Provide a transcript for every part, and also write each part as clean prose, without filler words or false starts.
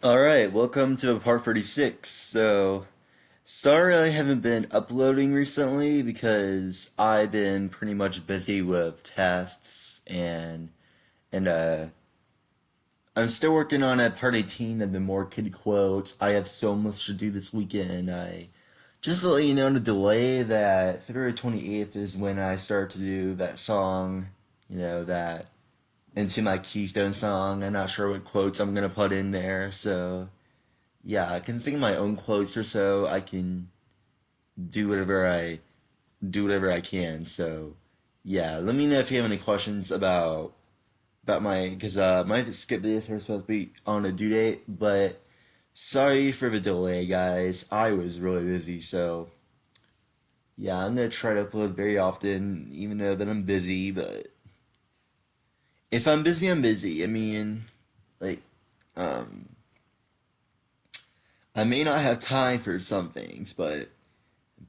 Alright, welcome to part 36. Sorry I haven't been uploading recently because I've been pretty much busy with tests and I'm still working on a part 18 of the More Kid Quotes. I have so much to do this weekend. Just to let you know, the delay that February 28th is when I start to do that song, that into my Keystone song. I'm not sure what quotes I'm gonna put in there, so yeah, I can think of my own quotes or so. I can do whatever I do whatever I can. So yeah, let me know if you have any questions about my because my skip days are supposed to be on a due date, but sorry for the delay, guys. I was really busy, so yeah, I'm gonna try to upload very often, even though that I'm busy. But if I'm busy, I'm busy. I mean, like, um, I may not have time for some things, but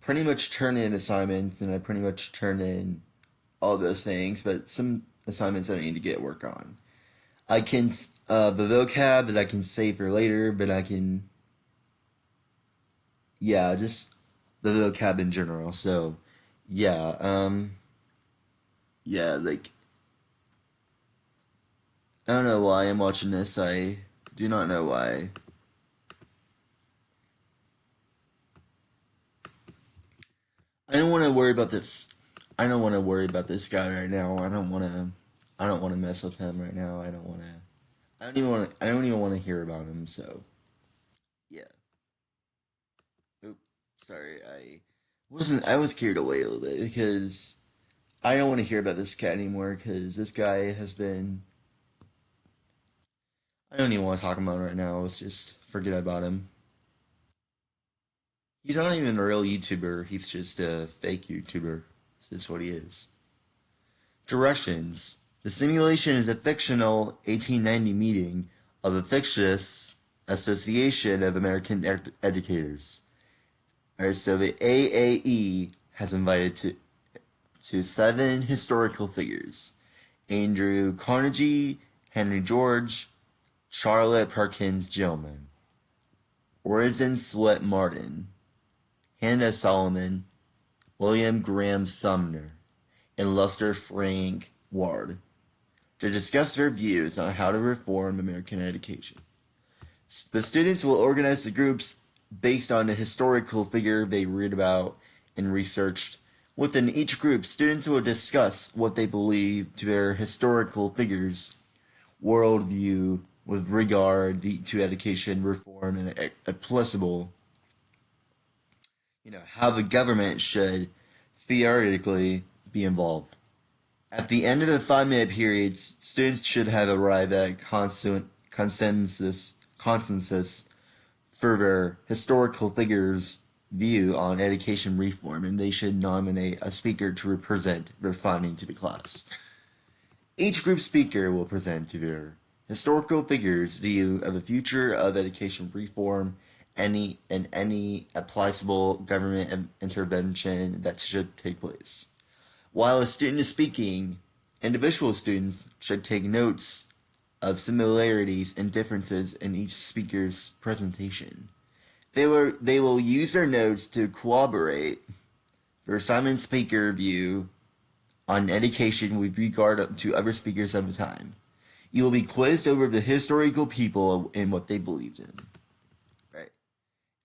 pretty much turn in assignments and I pretty much turn in all those things, but some assignments I need to get work on. I can, the vocab that I can save for later, but I can, yeah, just the vocab in general. So, yeah, yeah, like, I don't know why I'm watching this. I do not know why. I don't want to worry about this. I don't want to worry about this guy right now. I don't want to. I don't want to mess with him right now. I don't want to. I don't even want to. I don't even want to hear about him. So yeah. Oops. Sorry. I was carried away a little bit because I don't want to hear about this cat anymore because this guy has been. I don't even want to talk about him right now. Let's just forget about him. He's not even a real YouTuber. He's just a fake YouTuber. That's what he is. Directions. The simulation is a fictional 1890 meeting of a fictitious Association of American Educators. Alright, so the AAE has invited to seven historical figures: Andrew Carnegie, Henry George, Charlotte Perkins Gilman, Orison Swett Martin, Hannah Solomon, William Graham Sumner, and Lester Frank Ward to discuss their views on how to reform American education. The students will organize the groups based on the historical figure they read about and researched. Within each group, students will discuss what they believe to their historical figures' worldview with regard to education reform and applicable, how the government should theoretically be involved. At the end of the 5 minute periods, students should have arrived at consensus for their historical figures' view on education reform, and they should nominate a speaker to represent their finding to the class. Each group speaker will present to their historical figures' view of the future of education reform any applicable government intervention that should take place. While a student is speaking, individual students should take notes of similarities and differences in each speaker's presentation. They will use their notes to corroborate their assignment speaker view on education with regard to other speakers of the time. You will be quizzed over the historical people and what they believed in. Right.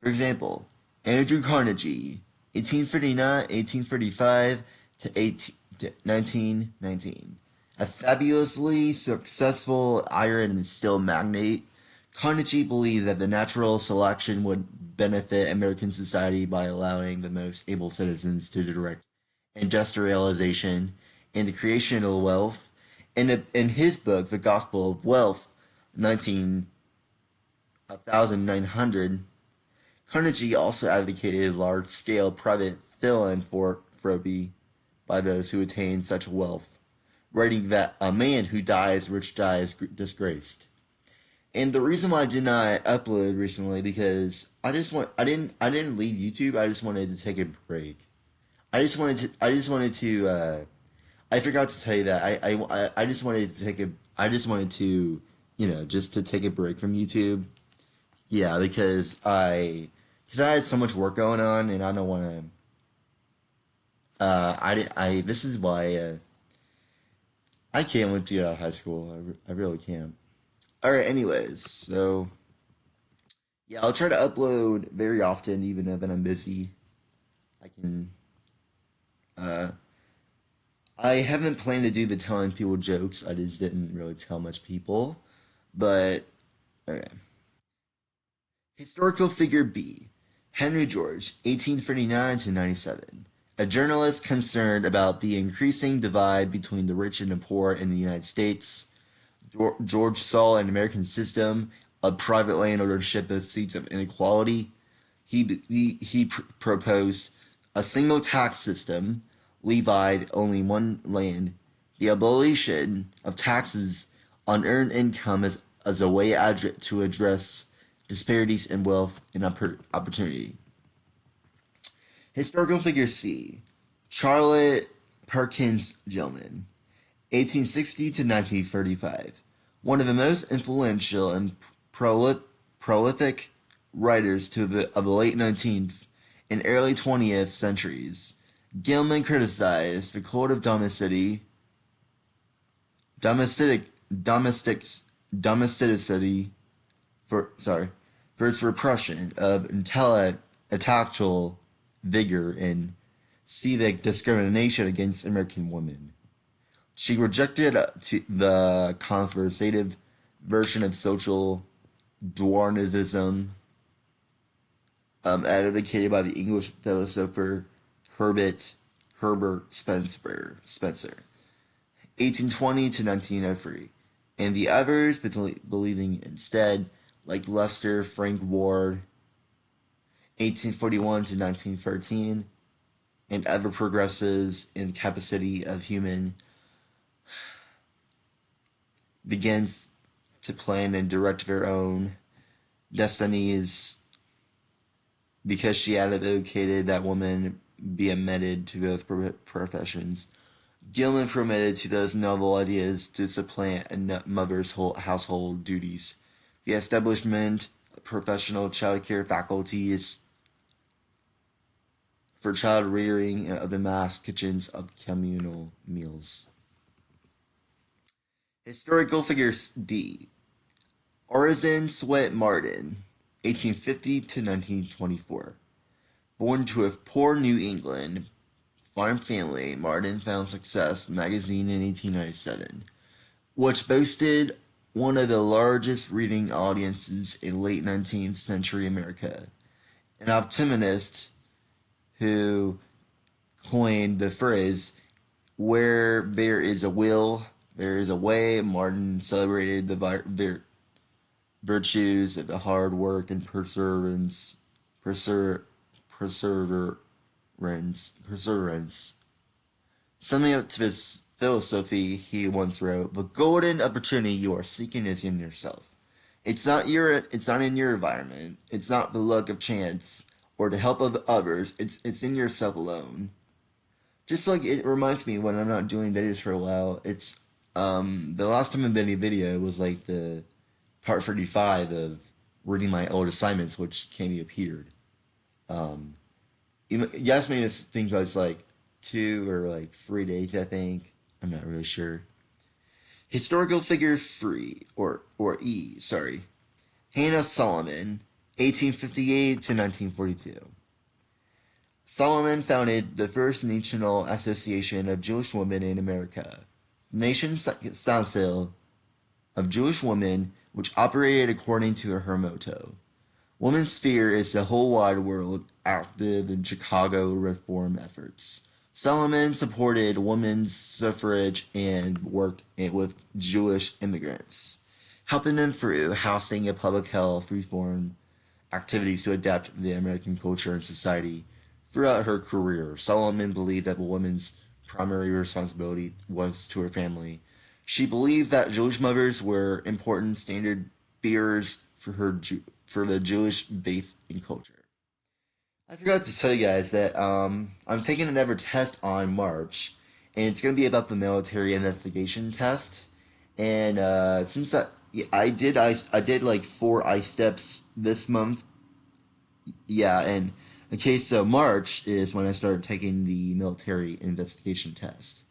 For example, Andrew Carnegie, 1835 to 1919. A fabulously successful iron and steel magnate, Carnegie believed that the natural selection would benefit American society by allowing the most able citizens to direct industrialization and the creation of wealth. In his book, The Gospel of Wealth, 1900, Carnegie also advocated large-scale private philanthropy by those who attain such wealth, writing that a man who dies rich dies disgraced. And the reason why I did not upload recently because I didn't leave YouTube. I just wanted to take a break. I forgot to tell you that I just wanted to take a I just wanted to just to take a break from YouTube Yeah, because I had so much work going on, and I don't want to. This is why I can't wait to high school. I really can't. All right. Anyways, so yeah, I'll try to upload very often, even if I'm busy. I can. Uh, I haven't planned to do the telling people jokes. I just didn't really tell much people, but okay. Historical figure B. Henry George, 1839 to 97. A journalist concerned about the increasing divide between the rich and the poor in the United States. George saw an American system of private land ownership as seeds of inequality. He proposed a single tax system, levied only one land, the abolition of taxes on earned income as a way to address disparities in wealth and opportunity. Historical figure C. Charlotte Perkins Gilman, 1860 to 1935. One of the most influential and prolific writers of the late 19th and early 20th centuries. Gilman criticized the cult of domesticity for its repression of intellectual vigor and civic discrimination against American women. She rejected the conservative version of social Darwinism advocated by the English philosopher Herbert Spencer, 1820 to 1903, and the others believing instead, like Lester Frank Ward, 1841 to 1913, and other progressives in capacity of human begins to plan and direct their own destinies because she advocated that women be admitted to both professions. Gilman permitted to those novel ideas to supplant a mother's household duties. The establishment of professional childcare faculties for child rearing of the mass kitchens of communal meals. Historical figures D. Orison Swett Martin, 1850 to 1924. Born to a poor New England farm family, Martin found Success magazine in 1897, which boasted one of the largest reading audiences in late 19th century America. An optimist who coined the phrase, "Where there is a will, there is a way." Martin celebrated the virtues of the hard work and perseverance. Summing up to this philosophy, he once wrote, "The golden opportunity you are seeking is in yourself. It's not in your environment. It's not the luck of chance or the help of others. It's in yourself alone." Just like it reminds me when I'm not doing videos for a while, it's the last time I made a video was like the part 35 of reading my old assignments, which Candy appeared. You asked me to think about it's like 2 or 3 days, I think. I'm not really sure. Historical figure 3, or E, sorry. Hannah Solomon, 1858 to 1942. Solomon founded the first National Association of Jewish Women in America. The Nation's Council of Jewish Women, which operated according to her motto. Women's sphere is the whole wide world, active in Chicago reform efforts. Solomon supported women's suffrage and worked with Jewish immigrants, helping them through housing and public health reform activities to adapt to the American culture and society. Throughout her career, Solomon believed that a woman's primary responsibility was to her family. She believed that Jewish mothers were important standard bearers for the Jewish faith and culture. I forgot to tell you guys that I'm taking another test on March, and it's going to be about the military investigation test. And since that, Yeah, I did like 4 ice steps this month. Yeah, and okay, so March is when I started taking the military investigation test.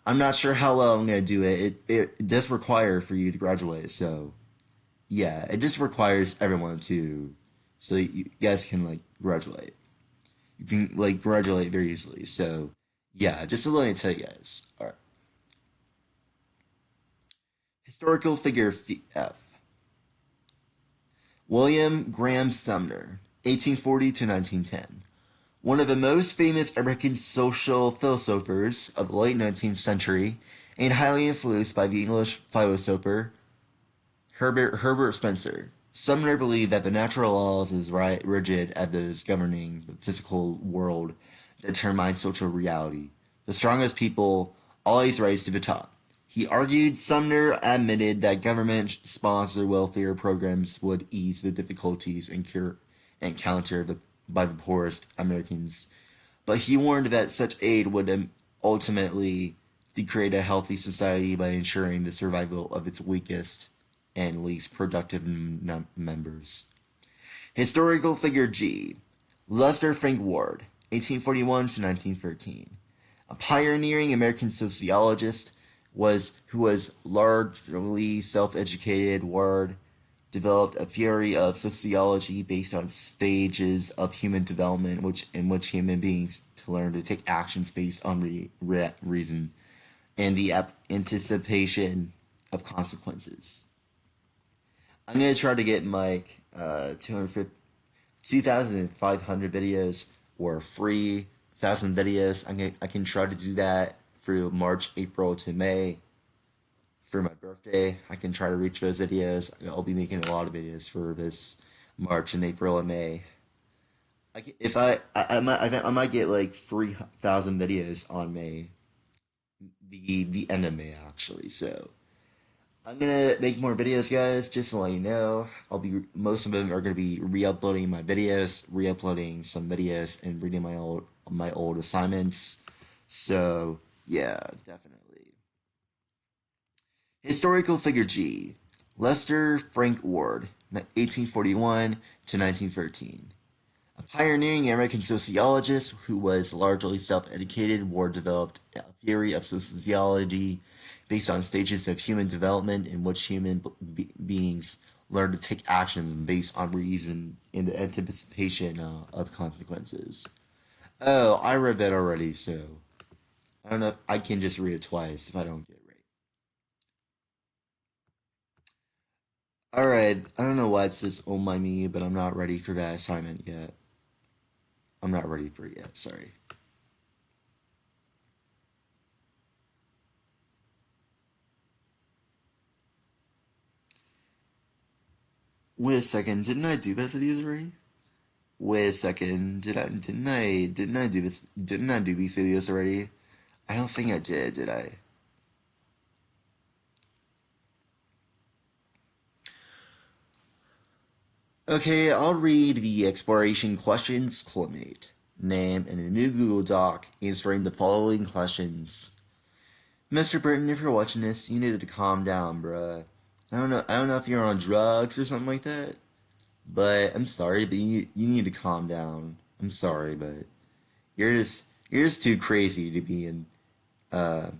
I'm not sure how well I'm gonna do it. It does require for you to graduate, so yeah, it just requires everyone to, so you guys can like graduate. You can like graduate very easily. So yeah, just to let me tell you guys. All right, historical figure F. William Graham Sumner, 1840 to 1910. One of the most famous American social philosophers of the late 19th century, and highly influenced by the English philosopher Herbert Spencer. Sumner believed that the natural laws as rigid as those governing the physical world determine social reality. The strongest people always rise to the top. He argued Sumner admitted that government-sponsored welfare programs would ease the difficulties encountered by the poorest Americans, but he warned that such aid would ultimately degrade a healthy society by ensuring the survival of its weakest and least productive members. Historical figure G. Lester Frank Ward, 1841 to 1913. A pioneering American sociologist who was largely self-educated. Ward developed a theory of sociology based on stages of human development in which human beings to learn to take actions based on reason and the anticipation of consequences. I'm gonna try to get my 2,500 videos or free 1,000 videos. I can try to do that through March, April to May for my birthday. I can try to reach those videos. I'll be making a lot of videos for this March and April and May. If I might get like 3,000 videos on May, the end of May actually. So I'm gonna make more videos, guys. Just to let you know, most of them are gonna be re-uploading my videos, re-uploading some videos, and reading my old assignments. So yeah, definitely. Historical figure G. Lester Frank Ward, 1841 to 1913. A pioneering American sociologist who was largely self-educated, Ward developed a theory of sociology based on stages of human development in which human beings learn to take actions based on reason in the anticipation of consequences. Oh, I read that already, so I don't know if I can just read it twice if I don't get it right. Alright, I don't know why it says oh my me, but I'm not ready for that assignment yet. I'm not ready for it yet, sorry. Wait a second, didn't I do this with these already? Wait a second, didn't I do this? Didn't I do these videos already? I don't think I did I? Okay, I'll read the exploration questions Climate name in a new Google Doc answering the following questions. Mr. Burton, if you're watching this, you need to calm down, bruh. I don't know if you're on drugs or something like that, but I'm sorry, but you need to calm down. I'm sorry, but you're just too crazy to be in uh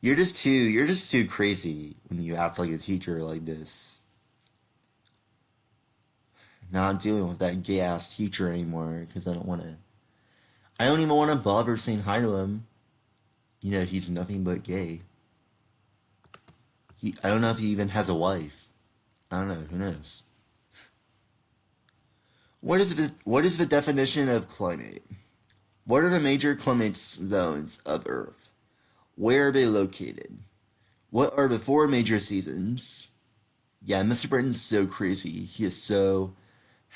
you're just too crazy when you act like a teacher like this. Not dealing with that gay ass teacher anymore because I don't even want to bother saying hi to him. He's nothing but gay. I don't know if he even has a wife. I don't know. Who knows? What is the definition of climate? What are the major climate zones of Earth? Where are they located? What are the 4 major seasons? Yeah, Mr. Burton's so crazy. He is so.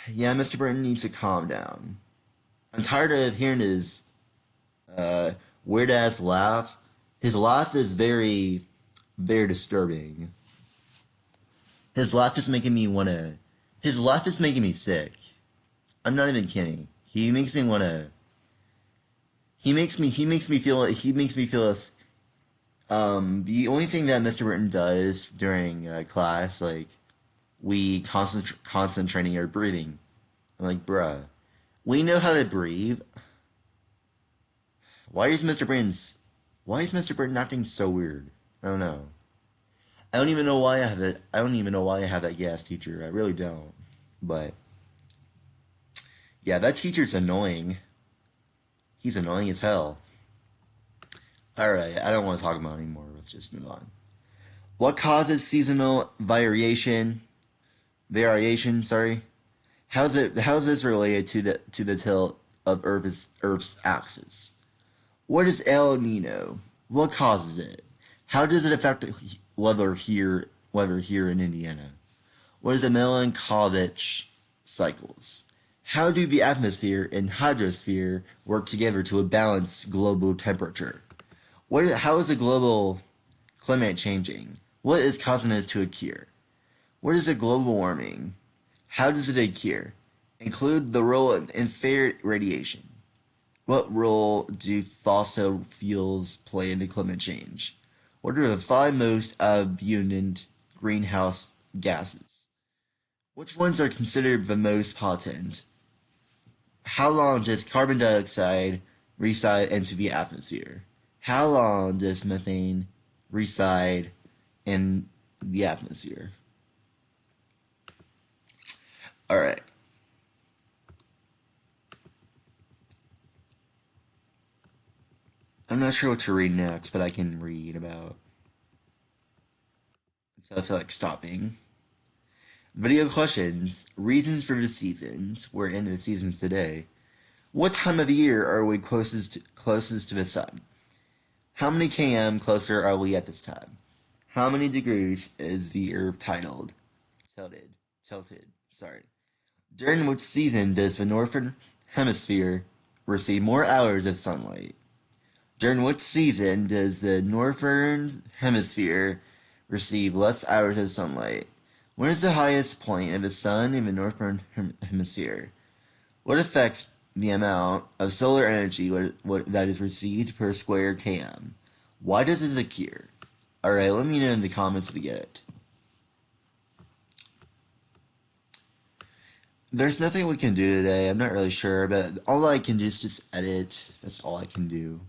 Yeah, Mr. Burton needs to calm down. I'm tired of hearing his uh, weird ass laugh. His laugh is very, very disturbing. His laugh is making me wanna. His laugh is making me sick. I'm not even kidding. He makes me wanna. He makes me feel. The only thing that Mr. Burton does during class, like we concentrating our breathing. I'm like, bruh, we know how to breathe. Why is Mr. Burton's why is Mr. Burton acting so weird? I don't know. I don't even know why I have it. I don't even know why I have that gas teacher. I really don't. But yeah, that teacher's annoying. He's annoying as hell. All right, I don't want to talk about it anymore. Let's just move on. What causes seasonal variation? Variation, sorry. How's this related to the tilt of Earth's axis? What is El Nino? What causes it? How does it affect weather here in Indiana? What is the Milankovitch cycles? How do the atmosphere and hydrosphere work together to balance global temperature? How is the global climate changing? What is causing this to occur? What is the global warming? How does it occur? Include the role of infrared radiation. What role do fossil fuels play in climate change? What are the 5 most abundant greenhouse gases? Which ones are considered the most potent? How long does carbon dioxide reside into the atmosphere? How long does methane reside in the atmosphere? All right. I'm not sure what to read next, but I can read about. So I feel like stopping. Video questions. Reasons for the seasons. We're in the seasons today. What time of year are we closest to the sun? How many km closer are we at this time? How many degrees is the Earth tilted? Sorry. During which season does the northern hemisphere receive more hours of sunlight? During which season does the northern hemisphere receive less hours of sunlight? When is the highest point of the sun in the northern hemisphere? What affects the amount of solar energy that is received per square km? Why does this occur? Alright, let me know in the comments if you get it. There's nothing we can do today. I'm not really sure, but all I can do is just edit. That's all I can do.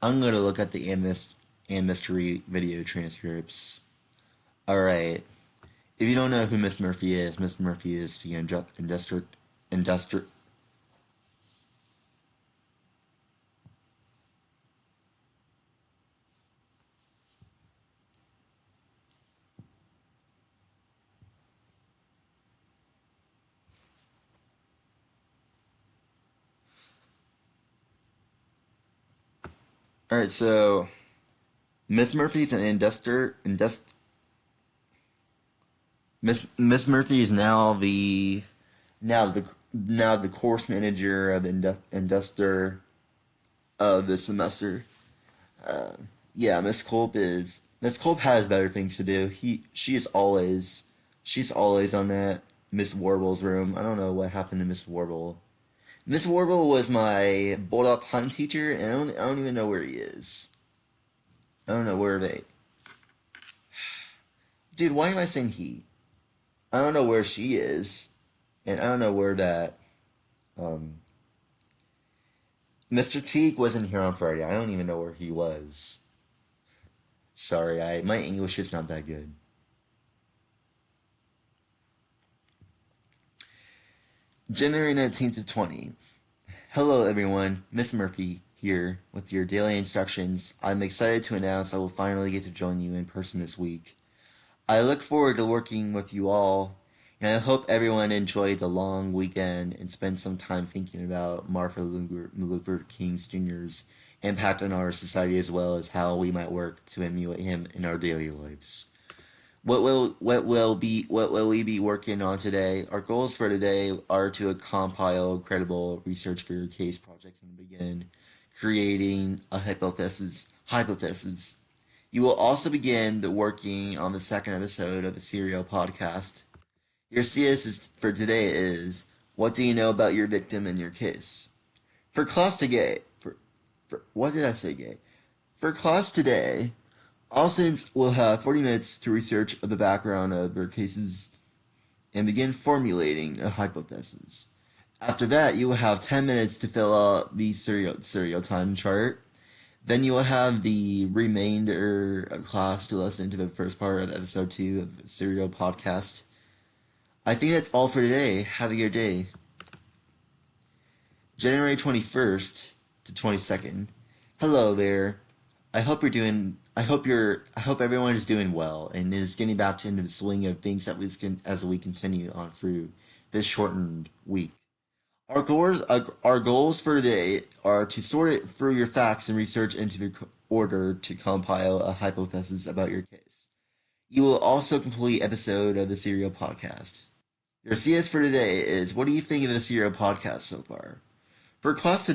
I'm going to look at the and mystery video transcripts. Alright. If you don't know who Miss Murphy is the industrial. Alright, so Miss Murphy's an Miss Murphy is now the course manager of Induster of the semester. Yeah, Miss Culp has better things to do. She's always on that Miss Warble's room. I don't know what happened to Miss Warble. Miss Warble was my Bulldog time teacher, and I don't even know where he is. I don't know where they. Dude, why am I saying he? I don't know where she is, and I don't know where that. Mr. Teague wasn't here on Friday. I don't even know where he was. Sorry, my English is not that good. January 19th to 20. Hello everyone, Miss Murphy here with your daily instructions. I'm excited to announce I will finally get to join you in person this week. I look forward to working with you all, and I hope everyone enjoyed the long weekend and spent some time thinking about Martin Luther King Jr.'s impact on our society, as well as how we might work to emulate him in our daily lives. What will we be working on today? Our goals for today are to compile credible research for your case projects and begin creating a hypothesis. You will also begin working on the second episode of the serial podcast. Your CS for today is, what do you know about your victim and your case? For class today, what did I say, gay? For class today, all students will have 40 minutes to research the background of their cases and begin formulating a hypothesis. After that, you will have 10 minutes to fill out the serial time chart. Then you will have the remainder of class to listen to the first part of episode 2 of the serial podcast. I think that's all for today. Have a good day. January 21st to 22nd. Hello there. I hope everyone is doing well and is getting back into the swing of things as we continue on through this shortened week. Our goals for today are to sort it through your facts and research into the order to compile a hypothesis about your case. You will also complete episode of the serial podcast. Your CS for today is, what do you think of the serial podcast so far? For class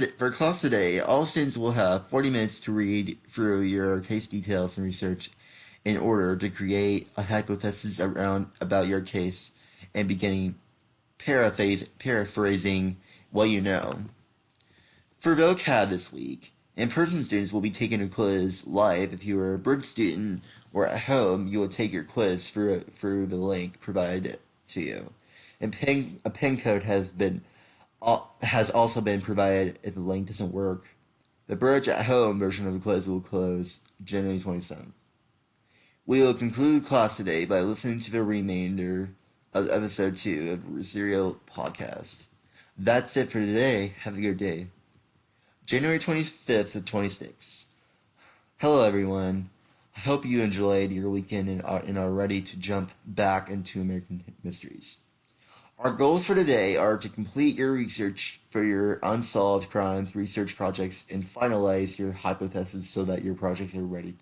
today, all students will have 40 minutes to read through your case details and research in order to create a hypothesis about your case and beginning paraphrasing what you know. For Vocab this week, in-person students will be taking a quiz live. If you are a Burton student or at home, you will take your quiz through the link provided to you. And a pin code has also been provided if the link doesn't work. The Burge at Home version of the quiz will close January 27th. We will conclude class today by listening to the remainder of episode 2 of the serial podcast. That's it for today. Have a good day. January 25th to 26th. Hello everyone. I hope you enjoyed your weekend and are ready to jump back into American mysteries. Our goals for today are to complete your research for your unsolved crimes research projects and finalize your hypothesis so that your projects are ready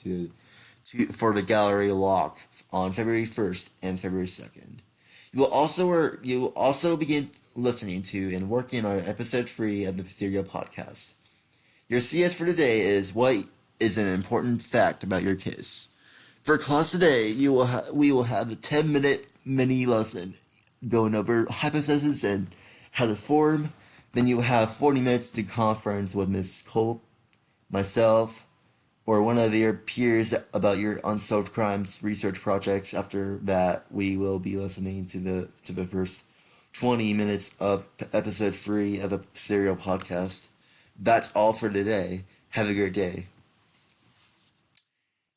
for the gallery lock on February 1st and February 2nd. You will also begin listening to and working on episode 3 of the serial podcast. Your CS for today is, what is an important fact about your case? For class today, we will have a 10-minute mini lesson going over hypotheses and how to form. Then you will have 40 minutes to conference with Ms. Cole, myself, or one of your peers about your unsolved crimes research projects. After that, we will be listening to the first 20 minutes of episode 3 of the serial podcast. That's all for today. Have a great day.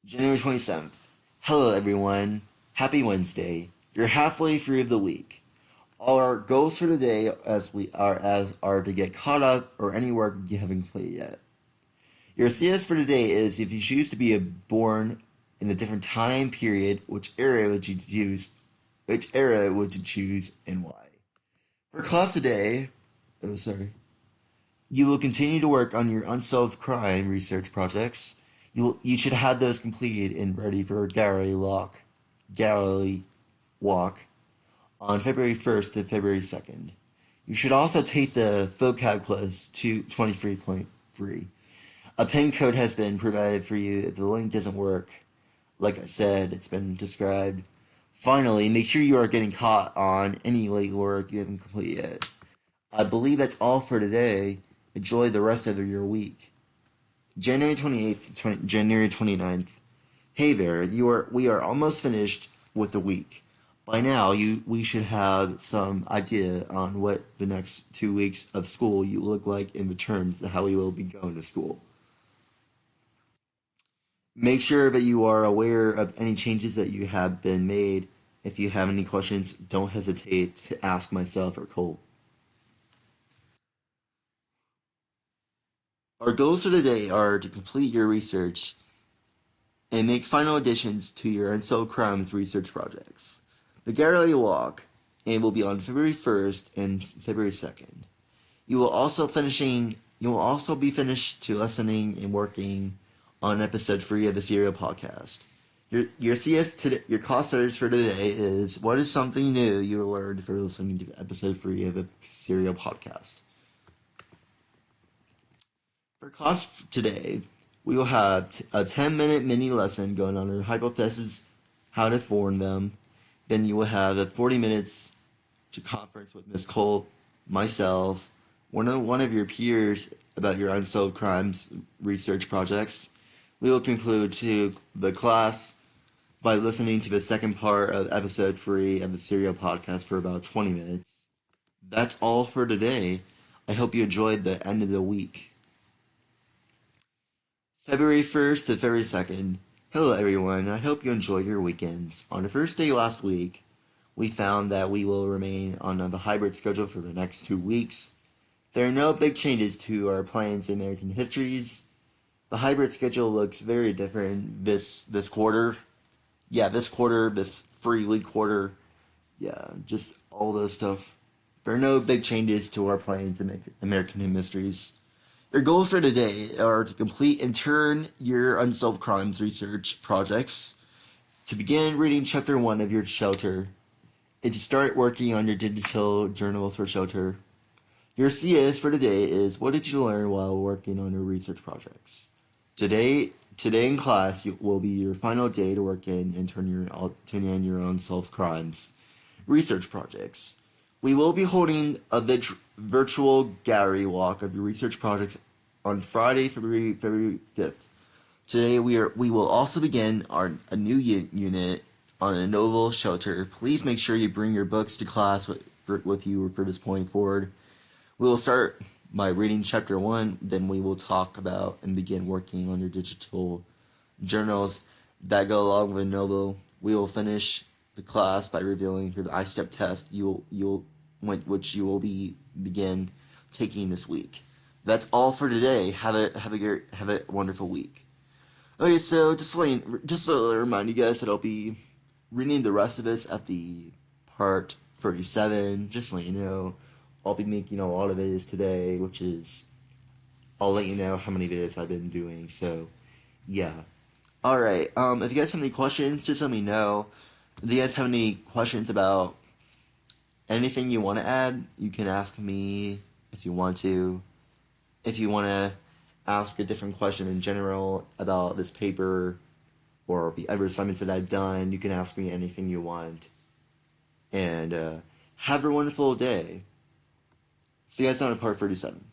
January 27th. Hello everyone. Happy Wednesday. You're halfway through the week. Our goals for today are to get caught up or any work you haven't completed yet. Your CS for today is, if you choose to be born in a different time period, which era would you choose and why? For class today, you will continue to work on your unsolved crime research projects. You should have those completed and ready for gallery walk on February 1st to February 2nd. You should also take the Vocab quiz to 23.3. A pin code has been provided for you if the link doesn't work. Like I said, it's been described. Finally, make sure you are getting caught on any late work you haven't completed yet. I believe that's all for today. Enjoy the rest of your week. January 28th to January 29th. Hey there, we are almost finished with the week. By now, we should have some idea on what the next 2 weeks of school you look like in terms of how we will be going to school. Make sure that you are aware of any changes that you have been made. If you have any questions, don't hesitate to ask myself or Cole. Our goals for today are to complete your research and make final additions to your unsolved crimes research projects. The gallery walk will be on February 1st and February 2nd. You will also be finished to listening and working on episode 3 of the serial podcast. Your class starters for today is, what is something new you learned for listening to episode 3 of the serial podcast? For class today, we will have a 10-minute mini lesson going on our hypotheses, how to form them. Then you will have 40 minutes to conference with Ms. Cole, myself, one of your peers about your unsolved crimes research projects. We will conclude to the class by listening to the second part of episode 3 of the Serial podcast for about 20 minutes. That's all for today. I hope you enjoyed the end of the week. February 1st to February 2nd. Hello everyone, I hope you enjoyed your weekends. On the first day last week, we found that we will remain on the hybrid schedule for the next 2 weeks. There are no big changes to our plans in American histories. The hybrid schedule looks very different this quarter. Yeah, this quarter, this 3-week quarter. Yeah, just all those stuff. There are no big changes to our plans in American mysteries. Your goals for today are to complete and turn your unsolved crimes research projects, to begin reading chapter 1 of your shelter, and to start working on your digital journal for shelter. Your CS for today is, what did you learn while working on your research projects? Today in class will be your final day to work in and turn in your own solved crimes research projects. We will be holding a virtual gallery walk of your research projects on Friday, February 5th. Today we will also begin a new unit on a novel shelter. Please make sure you bring your books to class with you for this point forward. We will start by reading chapter 1, then we will talk about and begin working on your digital journals that go along with the novel. We will finish the class by revealing your I-step test which you will begin taking this week. That's all for today. Have a wonderful week. Okay, so just to remind you guys that I'll be reading the rest of this at the part 37. Just to let you know, I'll be making a lot of videos today, I'll let you know how many videos I've been doing, so, yeah. Alright, if you guys have any questions, just let me know. If you guys have any questions about anything you want to add, you can ask me if you want to. If you want to ask a different question in general about this paper, or the other assignments that I've done, you can ask me anything you want. And, have a wonderful day. See you guys on part 37.